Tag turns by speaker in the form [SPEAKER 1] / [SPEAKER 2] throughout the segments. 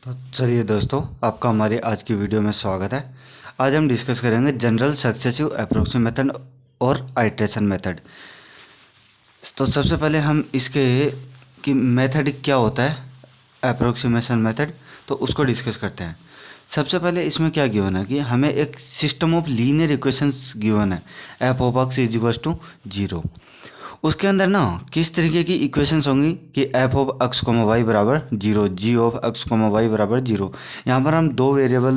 [SPEAKER 1] तो चलिए दोस्तों, आपका हमारे आज की वीडियो में स्वागत है। आज हम डिस्कस करेंगे जनरल सक्सेसिव अप्रोक्सीमेशन मेथड और आइट्रेशन मेथड। तो सबसे पहले हम इसके कि मेथड क्या होता है, अप्रोक्सीमेशन मेथड, तो उसको डिस्कस करते हैं। सबसे पहले इसमें क्या गिवन है कि हमें एक system of linear equations given है, F of X is equal to 0। उसके अंदर ना किस तरीके की इक्वेशंस होंगी कि F of X comma Y बराबर 0, G of X comma Y बराबर 0। यहाँ पर हम दो वेरिएबल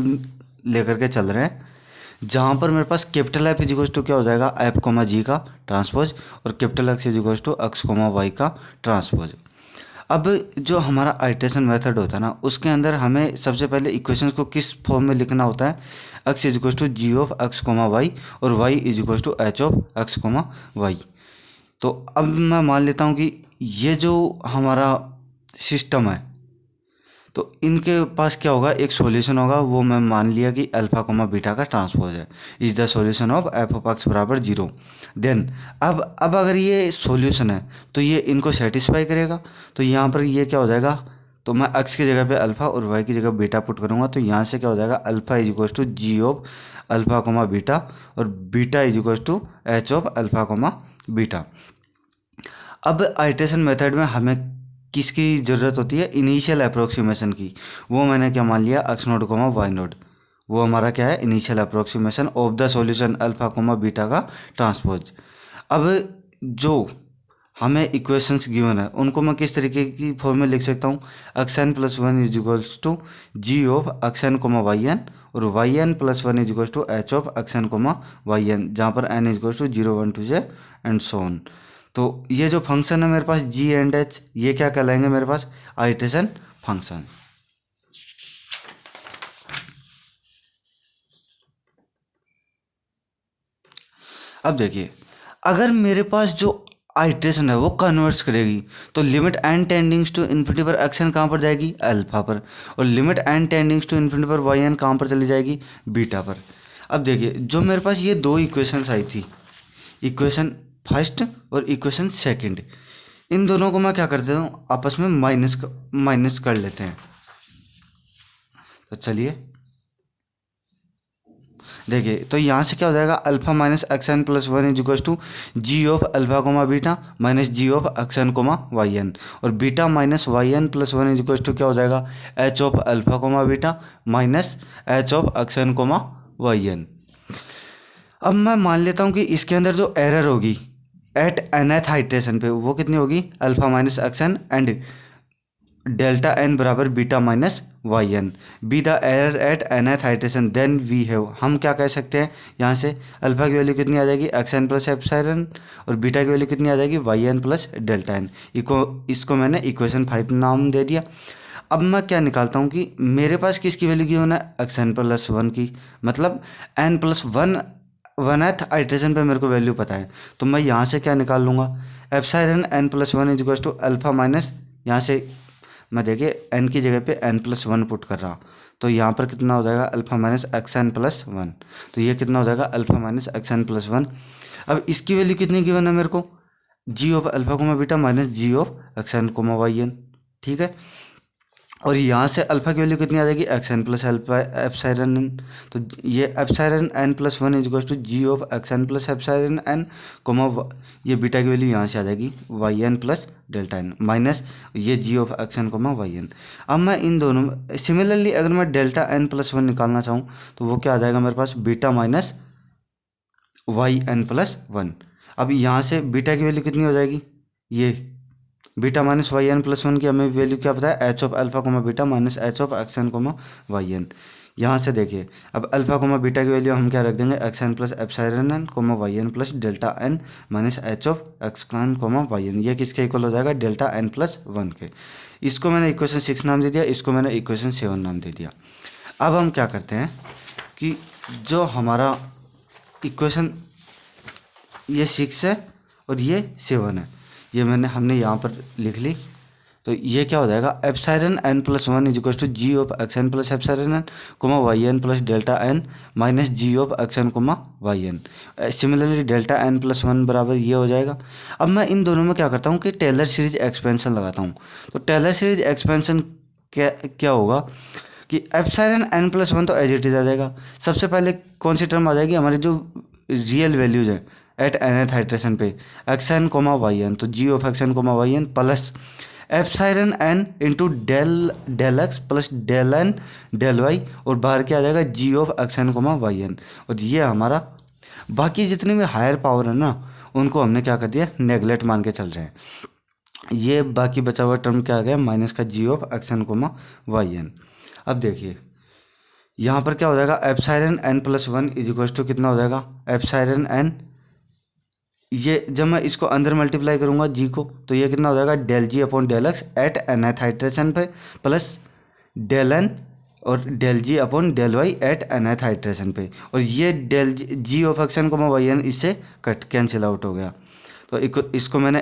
[SPEAKER 1] लेकर के चल रहे हैं, जहाँ पर मेरे पास capital F is equals to क्या हो जाएगा, एफ कोमा जी का ट्रांसपोज, और capital X is equals to X comma Y का ट्रांसपोज। अब जो हमारा आइट्रेशन मेथड होता है ना, उसके अंदर हमें सबसे पहले इक्वेशंस को किस फॉर्म में लिखना होता है, X is equals to G of X comma Y और Y is equals to H of X comma Y. तो अब मैं मान लेता हूँ कि ये जो हमारा सिस्टम है, तो इनके पास क्या होगा, एक सॉल्यूशन होगा। वो मैं मान लिया कि अल्फा कोमा बीटा का ट्रांसपोज है, is the solution of F of x बराबर 0। देन अब अगर ये सॉल्यूशन है तो ये इनको सेटिस्फाई करेगा। तो यहाँ पर ये क्या हो जाएगा, तो मैं एक्स की जगह पे अल्फा और वाई की जगह बीटा पुट करूँगा। तो यहाँ से क्या हो जाएगा, alpha is equals to G of alpha comma beta और beta is equals to H of alpha comma beta. अब आइट्रेशन मेथड में हमें किसकी ज़रूरत होती है, इनिशियल अप्रोक्सीमेशन की। वो मैंने क्या मान लिया, X nought comma Y nought. वो हमारा क्या है, initial approximation of the solution alpha comma beta का ट्रांसपोज। अब जो हमें इक्वेशंस गिवन है उनको मैं किस तरीके की फॉर्म में लिख सकता हूँ, X N plus one is equals to G of X N comma Y N और Y N plus one is equals to H of X N comma Y N, जहाँ पर N is equals to 0 1 2 J and so on. तो ये जो function है मेरे पास जी and H, ये क्या कहलाएंगे मेरे पास, आइट्रेशन फंक्शन। अब देखिए, अगर मेरे पास जो आइट्रेशन है वो कन्वर्ट्स करेगी, तो लिमिट एन टेंडिंग्स टू इन्फिनिटी पर एक्स एन कहाँ पर जाएगी, अल्फा पर, और लिमिट एन टेंडिंग्स टू इन्फिनिटी पर वाई एन कहाँ पर चली जाएगी, बीटा पर। अब देखिए, जो मेरे पास ये दो इक्वेशंस आई थी, इक्वेशन फर्स्ट और इक्वेशन सेकंड, इन दोनों को मैं क्या कर देता हूँ, आपस में माइनस कर लेते हैं। तो चलिए देखिए, तो यहाँ से क्या हो जाएगा, alpha minus X N plus one is equals to G of alpha comma beta minus G of X N comma Y N, और beta minus Y N plus one is equals to क्या हो जाएगा, H of alpha comma beta minus H of X N comma Y N. अब मैं मान लेता हूँ कि इसके अंदर जो एरर होगी एट nth आइट्रेशन पे, वो कितनी होगी, alpha minus X N and delta N बराबर beta minus Y N, be the error at nth iteration. Then we have, हम क्या कह सकते हैं, यहाँ से अल्फा की वैल्यू कितनी आ जाएगी, एक्स एन प्लस एप्सिलॉन, और बीटा की वैल्यू कितनी आ जाएगी, Y N plus delta N. इसको मैंने इक्वेशन 5 नाम दे दिया। अब मैं क्या निकालता हूँ कि मेरे पास किसकी वैल्यू की होना है, एक्स एन प्लस वन की, मतलब एन प्लस वन आइट्रेशन पे मेरे को वैल्यू पता है। तो मैं यहाँ से क्या निकाल लूँगा, epsilon N plus one is equals to alpha minus, यहाँ से मैं देखिए एन की जगह पे एन प्लस वन पुट कर रहा, तो यहाँ पर कितना हो जाएगा, alpha minus X N plus one. तो ये कितना हो जाएगा, alpha minus X N plus one. अब इसकी वैल्यू कितनी गिवन है मेरे को, G of alpha comma beta minus G of X N comma Y N, ठीक है। और यहाँ से अल्फा की वैल्यू कितनी आ जाएगी, X N plus alpha epsilon N. तो ये epsilon N plus one is equals to G of X N plus epsilon N comma, ये बीटा की वैल्यू यहाँ से आ जाएगी Y N plus delta N minus ये G of X N comma Y N. अब मैं इन दोनों में सिमिलरली अगर मैं डेल्टा एन प्लस वन निकालना चाहूँ तो वो क्या आ जाएगा मेरे पास, beta minus Y N plus one. अब यहाँ से बीटा की वैल्यू कितनी हो जाएगी, ये beta minus Y N plus one की हमें वैल्यू क्या पता है, H of alpha comma beta minus H of X N comma Y N. यहाँ से देखिए, अब अल्फा कोमा बीटा की वैल्यू हम क्या रख देंगे, X N plus epsilon N comma Y N plus delta N minus H of X N comma Y N. ये किसके इक्वल हो जाएगा, डेल्टा एन प्लस वन के। इसको मैंने इक्वेशन 6 नाम दे दिया, इसको मैंने इक्वेशन 7 नाम दे दिया। अब हम क्या करते हैं कि जो हमारा इक्वेशन ये 6 है और ये 7 है, ये हमने यहाँ पर लिख ली। तो ये क्या हो जाएगा, epsilon N plus one is equal to G of X N plus epsilon N comma Y N plus delta N minus G of X N comma Y N. Similarly delta N plus one बराबर ये हो जाएगा। अब मैं इन दोनों में क्या करता हूँ कि टेलर सीरीज एक्सपेंशन लगाता हूँ। तो टेलर सीरीज एक्सपेंशन क्या होगा कि एप्सिलॉन एन प्लस वन तो एज इट इज आ जाएगा। सबसे पहले कौन सी टर्म आ जाएगी, हमारी जो रियल वैल्यूज हैं एट nth हाइड्रेशन पे, X N comma Y N, तो G of X N comma Y N plus epsilon N into del X plus del N del Y, और बाहर क्या आ जाएगा G of X N comma Y N. और ये हमारा बाकी जितनी भी हायर पावर है ना उनको हमने क्या कर दिया, नेगलेक्ट मान के चल रहे हैं। ये बाकी बचा हुआ टर्म क्या आ गया, माइनस का G of X N comma Y N. अब देखिए यहाँ पर क्या हो जाएगा, epsilon N plus one is equals to कितना हो जाएगा, एप्सिलॉन एन, ये जब मैं इसको अंदर मल्टीप्लाई करूँगा जी को, तो ये कितना हो जाएगा del G upon del X at nth iteration पे प्लस डेल एन और del G upon del Y at nth iteration पे, और ये del G of X N comma Y N इससे कट कैंसिल आउट हो गया। तो इसको मैंने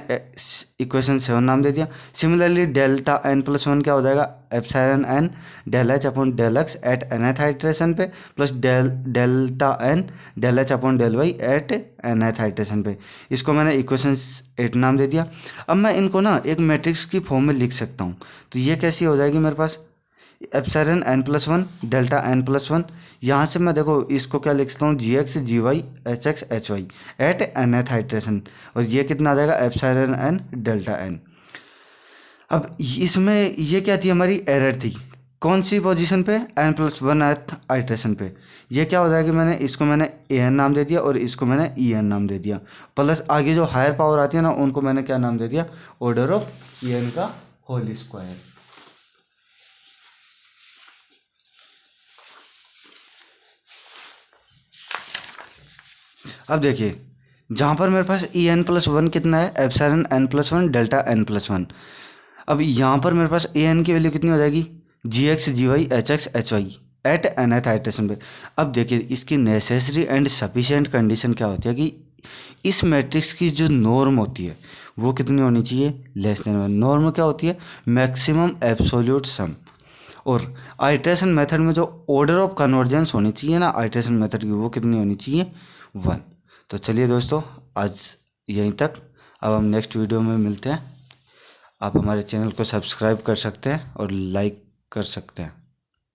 [SPEAKER 1] इक्वेशन 7 नाम दे दिया। Similarly delta N plus one क्या हो जाएगा, epsilon N del H upon del X at nth iteration पे plus delta N del H upon del Y at nth iteration पे। इसको मैंने इक्वेशन 8 नाम दे दिया। अब मैं इनको ना एक मैट्रिक्स की फॉर्म में लिख सकता हूँ। तो ये कैसी हो जाएगी मेरे पास, epsilon N plus one delta N plus one, यहाँ से मैं देखो इसको क्या लिख सकता हूँ, G X G Y H X H Y at nth iteration, और ये कितना आ जाएगा एप्सिलॉन एन डेल्टा एन। अब इसमें ये क्या थी, हमारी एरर थी कौन सी पोजीशन पे, एन प्लस वन एथ हाइड्रेशन पे। ये क्या हो जाएगी, इसको मैंने ए एन नाम दे दिया और इसको मैंने ई एन नाम दे दिया, प्लस आगे जो हायर पावर आती है ना उनको मैंने क्या नाम दे दिया, ऑर्डर ऑफ ई एन का होल स्क्वायर। अब देखिए जहाँ पर मेरे पास ई एन प्लस वन कितना है, epsilon N plus one delta N plus one. अब यहाँ पर मेरे पास ए एन की वैल्यू कितनी हो जाएगी, G X G Y H X H Y at nth iteration पे। अब देखिए इसकी नेसेसरी एंड सफिशिएंट कंडीशन क्या होती है कि इस मैट्रिक्स की जो नॉर्म होती है वो कितनी होनी चाहिए, लेस देन वन। नॉर्म क्या होती है, मैक्सिमम एब्सोल्यूट सम। और आइट्रेशन मेथड में जो ऑर्डर ऑफ कन्वर्जेंस होनी चाहिए ना आइट्रेशन मेथड की, वो कितनी होनी चाहिए, 1। तो चलिए दोस्तों आज यहीं तक, अब हम नेक्स्ट वीडियो में मिलते हैं। आप हमारे चैनल को सब्सक्राइब कर सकते हैं और लाइक कर सकते हैं।